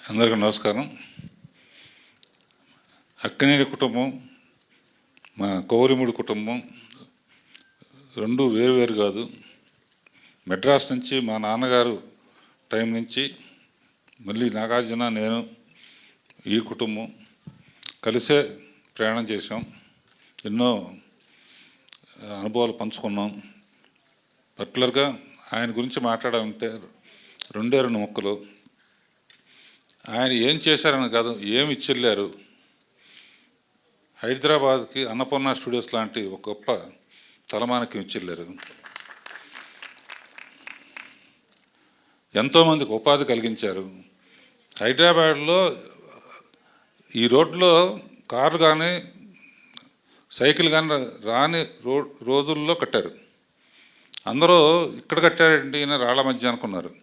అందరికీ నమస్కారం. అక్కినేని కుటుంబం, మా కౌరిముడి కుటుంబం రెండు వేరు కాదు. మెడ్రాస్ నుంచి మా నాన్నగారు టైం నుంచి మళ్ళీ నాగార్జున, నేను, ఈ కుటుంబం కలిసే ప్రయాణం చేసాం. ఎన్నో అనుభవాలు పంచుకున్నాం. పర్టికులర్గా ఆయన గురించి మాట్లాడాలంటే రెండే రెండు ముక్కలు. ఆయన ఏం చేశారని కాదు, ఏమి ఇచ్చిల్లారు. హైదరాబాద్కి అన్నపూర్ణ స్టూడియోస్ లాంటి ఒక గొప్ప తలమానికం ఇచ్చిల్లారు. ఎంతోమందికి ఉపాధి కలిగించారు. హైదరాబాద్లో ఈ రోడ్లో కార్లు కానీ సైకిల్ కానీ రాని రోజుల్లో కట్టారు. అందరూ ఇక్కడ కట్టారంటే ఈయన రాళ్ల మధ్య అనుకున్నారు.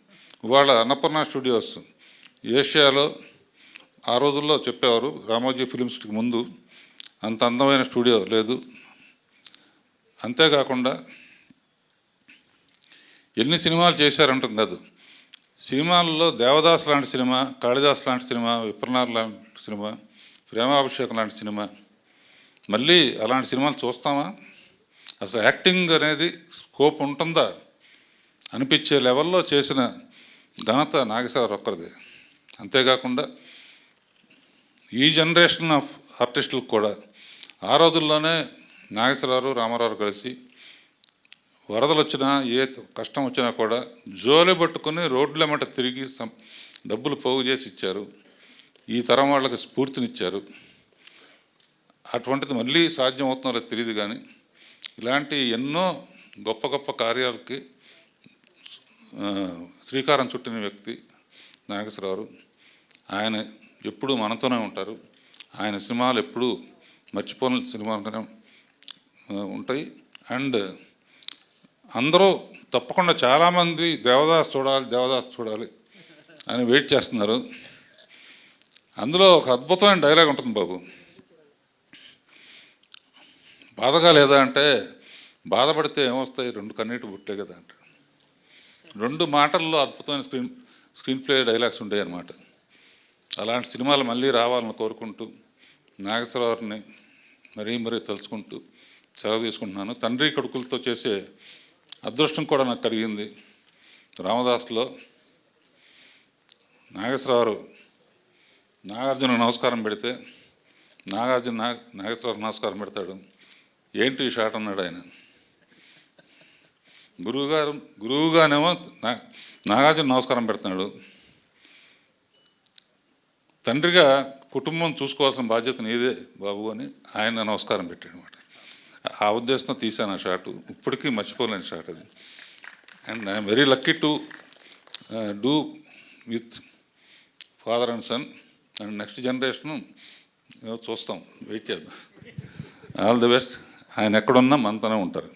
ఇవాళ అన్నపూర్ణ స్టూడియోస్ ఏషియాలో ఆ రోజుల్లో చెప్పేవారు, రామోజీ ఫిలిం సిటీకి ముందు అంత అందమైన స్టూడియో లేదు. అంతేకాకుండా ఎన్ని సినిమాలు చేశారంటాం కాదు, సినిమాల్లో దేవదాస్ లాంటి సినిమా, కాళిదాస్ లాంటి సినిమా, విప్రనాథ్ లాంటి సినిమా, ప్రేమాభిషేకం లాంటి సినిమా, మళ్ళీ అలాంటి సినిమాలు చూస్తామా? అసలు యాక్టింగ్ అనేది స్కోప్ ఉంటుందా అనిపించే లెవెల్లో చేసిన ఘనత నాగేశ్వరరావు ఒక్కరిదే. అంతేకాకుండా ఈ జనరేషన్ ఆఫ్ ఆర్టిస్టులకు కూడా ఆ రోజుల్లోనే నాగేశ్వరరావు, రామారావు కలిసి వరదలు వచ్చినా, ఏ కష్టం వచ్చినా కూడా జోలి పట్టుకుని రోడ్లెమ్మట తిరిగి డబ్బులు పోగు చేసి ఇచ్చారు. ఈ తరం వాళ్ళకి స్ఫూర్తినిచ్చారు. అటువంటిది మళ్ళీ సాధ్యం అవుతుందో తెలియదు, కానీ ఇలాంటి ఎన్నో గొప్ప గొప్ప కార్యాలకి శ్రీకారం చుట్టిన వ్యక్తి నాగేశ్వరరావు. ఆయన ఎప్పుడూ మనతోనే ఉంటారు. ఆయన సినిమాలు ఎప్పుడూ మర్చిపోని సినిమాలుగానే ఉంటాయి. అండ్ అందరూ తప్పకుండా చాలామంది దేవదాస్ చూడాలి అని వెయిట్ చేస్తున్నారు. అందులో ఒక అద్భుతమైన డైలాగ్ ఉంటుంది బాబు. బాధగా లేదా అంటే, బాధపడితే ఏమొస్తాయి, రెండు కన్నీటి బుట్టే కదా అంట. రెండు మాటల్లో అద్భుతమైన స్క్రీన్ ప్లే డైలాగ్స్ ఉంటాయి అన్నమాట. అలాంటి సినిమాలు మళ్ళీ రావాలని కోరుకుంటూ నాగేశ్వరరావుని మరీ తలుచుకుంటూ సెలవు తీసుకుంటున్నాను. తండ్రి కొడుకులతో చేసే అదృష్టం కూడా నాకు కలిగింది. రామదాస్లో నాగేశ్వరరావు నాగార్జున నమస్కారం పెడితే నాగేశ్వరరావు నమస్కారం పెడతాడు. ఏంటి ఈ షాట్ అన్నాడు ఆయన. గురువుగానేమో నాగార్జున నమస్కారం పెడుతున్నాడు. తండ్రిగా కుటుంబం చూసుకోవాల్సిన బాధ్యత నీదే బాబు అని ఆయన నమస్కారం పెట్టాడు అనమాట. ఆ ఉద్దేశంతో తీశాను ఆ షాటు. ఇప్పటికీ మర్చిపోలేని షాట్ అది. And I'm very lucky to do with father and son. And next generation చూస్తాం, వెయిట్ చేద్దాం. All the best. ఆయన ఎక్కడున్నా మనతోనే ఉంటారు.